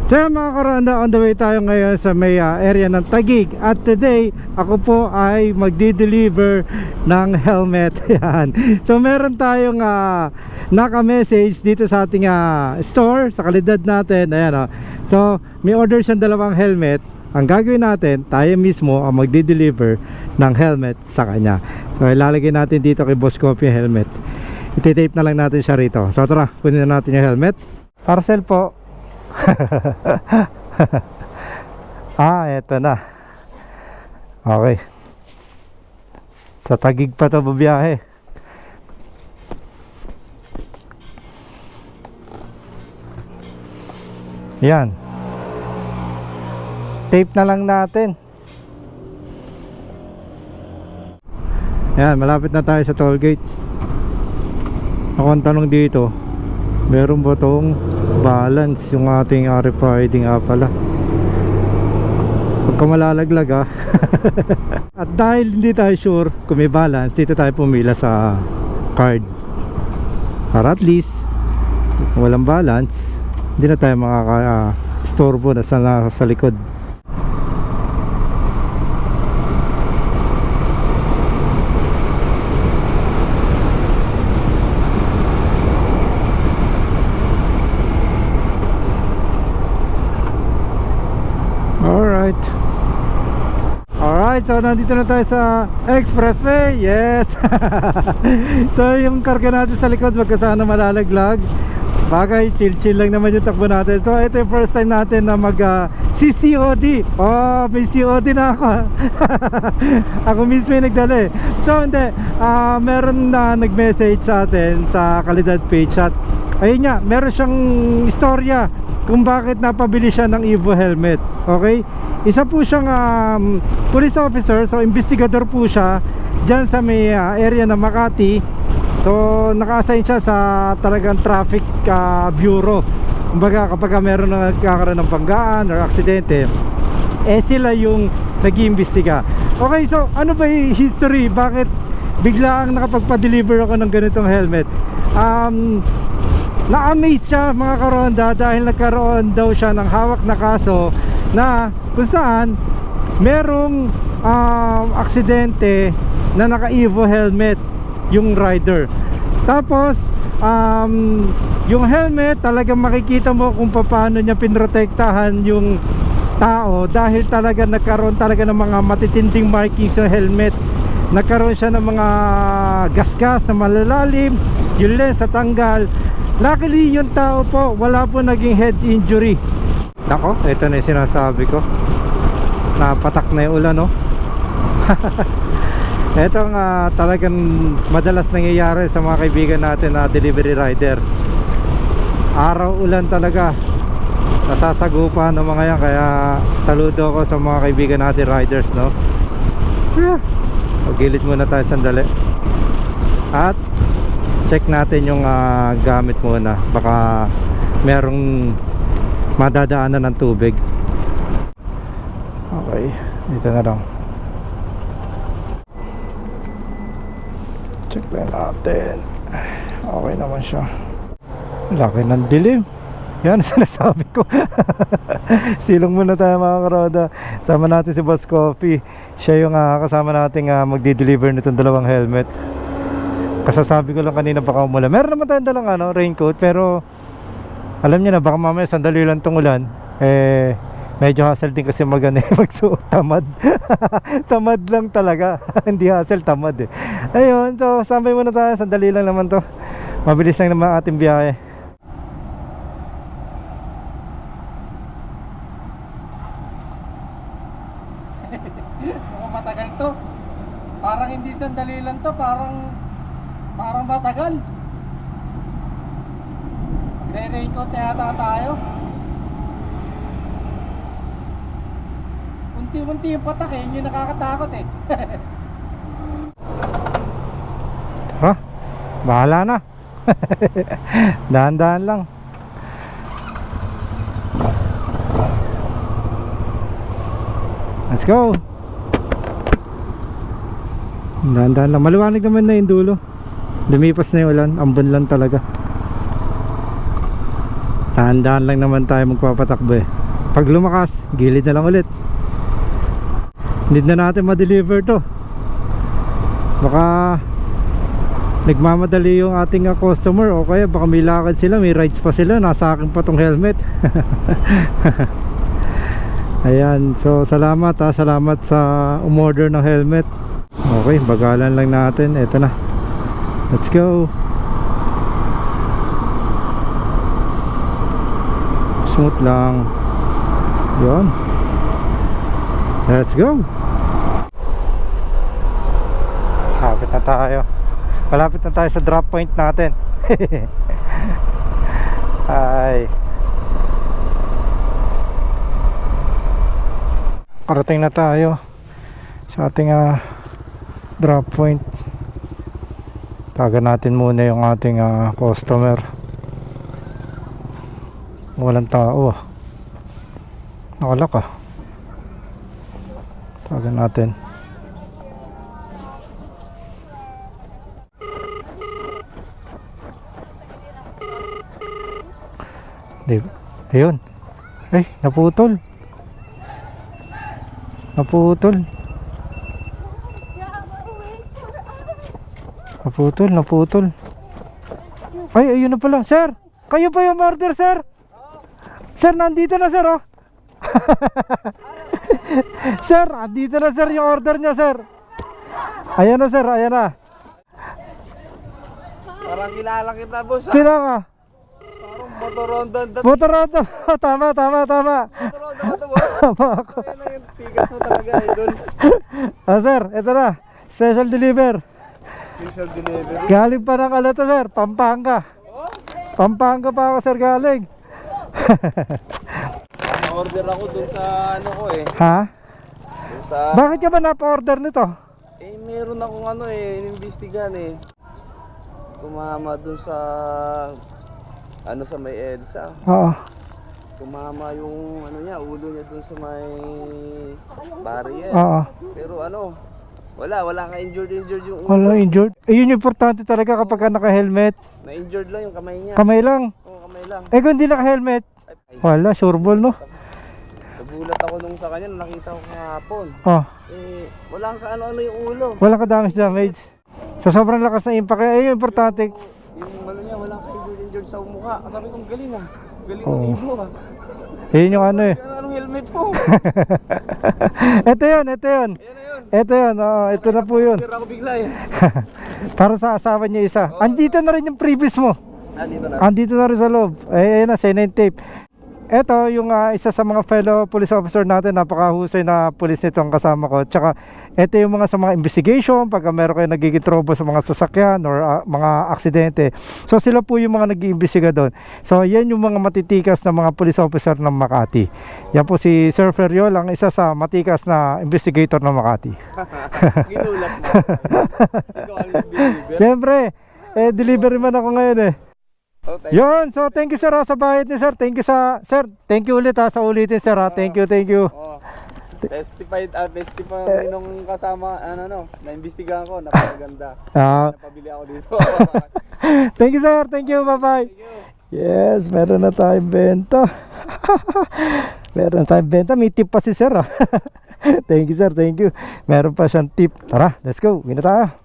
So yan mga karanda, on the way tayo ngayon sa may area ng Taguig. At today, ako po ay magdi-deliver ng helmet. Yan. So meron tayong naka-message dito sa ating store, sa kalidad natin. Ayan, so may order siyang dalawang helmet. Ang gagawin natin, tayo mismo ang magdi-deliver ng helmet sa kanya. So ilalagay natin dito kay Boss Coffee yung helmet. Iti-tape na lang natin siya rito. So tara, kunin na natin yung helmet. Parcel po. Eto na. Okay. Sa Taguig pa to babiyahe. Yan. Tape na lang natin. Yan, malapit na tayo sa toll gate. Ako ang tanong dito, meron ba tong balance yung ating RFID nga pala? Huwag ka malalaglag At dahil hindi tayo sure kung may balance, dito tayo pumila sa card para at least kung walang balance, hindi na tayo makaka-storbo na sa likod. Alright, so nandito na tayo sa expressway. Yes. So yung karga natin sa likod, wag ka sana malalaglag. Bagay, chill lang naman yung takbo natin. So ito yung first time natin na mag CCOD. Oh, may COD na ako. Ako mismo yung nagdala So hindi, meron na nag-message sa atin sa kalidad page at ayun nga, meron siyang istorya kung bakit napabili siya ng Evo helmet. Okay? Isa po siyang police officer, so investigador po siya dyan sa may area ng Makati. So naka-assign siya sa talagang traffic bureau. Kumbaga kapag meron na nagkakaroon ng banggaan or aksidente, sila yung nag-iimbestiga. Okay, so ano ba yung history? Bakit bigla ang nakapagpa-deliver ako ng ganitong helmet? Na-amaze siya mga karonda dahil nagkaroon daw siya ng hawak na kaso na kung saan merong aksidente na naka-Evo helmet yung rider. Tapos yung helmet talagang makikita mo kung paano niya pinrotektahan yung tao dahil talaga nagkaroon talaga ng mga matitinding markings sa helmet. Nagkaroon siya ng mga gasgas na malalalim, yung lens sa tanggal. Luckily yung tao po wala po naging head injury. Nako, ito na yung sinasabi ko, napatak na yung ulan, no? Ito nga talagang madalas nangyayari sa mga kaibigan natin na delivery rider. Araw ulan talaga, nasasagupan ng mga yan. Kaya saludo ko sa mga kaibigan natin riders, no? Gilid muna tayo sandali at check natin yung gamit muna, baka merong madadaanan ng tubig. Okay, dito na lang. Check lang natin. Okay naman siya. Laki ng dilim. Yan ang sinasabi ko. Silong muna tayo mga karoda. Sama natin si Boss Coffee. Siya yung kasama natin magdi-deliver nitong dalawang helmet. Kasasabi ko lang kanina baka umulan. Meron naman tayong dalang raincoat, pero alam niyo na baka mamaya sandali lang tong ulan. Medyo hassle din kasi magsuot. Tamad. Tamad lang talaga. Hindi hassle, tamad Ayun, so sambay muna tayo. Sandali lang naman to. Mabilis lang naman ating biyahe. Matagal to. Parang hindi sandali lang to, parang matagal. Magre-raincoat na yata tayo. Unti-unti yung patak yun yung nakakatakot Ha? Bahala na. Dahan-dahan lang. Let's go. Dahan-dahan lang. Maluwanag naman na yung dulo. Lumipas na yung ulan. Ambon lang talaga. Dahan-dahan lang naman tayo magpapatakbo eh. Pag lumakas, gilid na lang ulit. Hindi na natin ma-deliver to. Baka nagmamadali yung ating customer, o kaya baka may lakad sila, may rides pa sila, nasa akin pa tong helmet. Ayan, so salamat ha, salamat sa umorder ng helmet. Okay, bagalan lang natin. Ito na, let's go. Smooth lang. Yun, let's go. Malapit na tayo. Malapit na tayo sa drop point natin. Ay, karating na tayo sa ating drop point. Tagan natin muna yung ating customer. Walang tao ah. Nakalak ah. Tagan natin. Ayun. Ay, naputol. Naputol. Naputol, naputol. Ay, ayun na pala. Sir, kayo pa yung order, sir? Sir, nandito na, sir, oh. Sir, nandito na, sir, yung order niya, sir. Ayan na, sir, ayan na. Parang kilala kita, boss. Sino ka? Parang motorondan. Motoronda. Tama, tama, tama. Motoronda ka to, boss. Tama ako. Kaya na yung tigas mo talaga, idol. Sir, ito na. Special deliver. Special delivery. Galing pa ng to, sir, Pampanga. Pampanga pa ako, sir, galing. Order ako dun sa ano ko eh. Ha? Dun sa... Bakit ka ba napa-order nito? Eh, meron akong ano eh, inimbestigan eh. Kumama dun sa... Ano sa may EDSA. Oo. Kumama yung ano niya, ulo niya dun sa may barrier. Oo. Pero ano, wala ka injured yung ulo. Wala injured. Ayun yung importante talaga kapag ka naka-helmet. Na-injured lang yung kamay niya. Kamay lang. Oo, kamay lang. Eh kung hindi naka-helmet, wala, sureball, no? Nagulat ako nung sa kanya, nung nakita ko kahapon. Oh, Eh, walang ka ano-ano yung ulo. wala ka damage. Sa sobrang lakas na impact, ayun yung importante. Yung ano niya, walang ka injured sa mukha. Sabi ko, galing ah. Galing Oo. ng ibo ah. Ayun yung ano eh. Anong helmet po? Ito yun, ito yun. Ayan na yun. Ito yun, ito na po yun. Pero ako bigla eh. Para sa asawa niya isa. Andito na rin yung previous mo. Dito na. Andito na rin sa loob. Ayun na, sign and tape. Ito yung isa sa mga fellow police officer natin, napakahusay na police nito ang kasama ko. Tsaka ito yung mga sa mga investigation, pagka meron kayo nagiging trouble sa mga sasakyan or mga aksidente. So sila po yung mga nag-iimbestiga doon. So yan yung mga matitikas na mga police officer ng Makati. Yan po si Sir Ferriol, ang isa sa matikas na investigator ng Makati. Ginulat mo. Ikaw ang deliver. Siyempre, delivery man ako ngayon eh. Okay. Yun, so thank you sir sa bayad ni sir. Thank you sa sir. Thank you ulit sa ulitin sir ha. Thank you, thank you. Oh. Testify nung kasama na-imbestigahan ko, napakaganda. Napabili ako dito. Thank you sir, thank you, bye-bye. Yes, meron na tayong benta. Meron na tayong benta, may tip pa si sir ha. Thank you sir, thank you. Meron pa siyang tip. Tara, let's go. Uwi na tayo.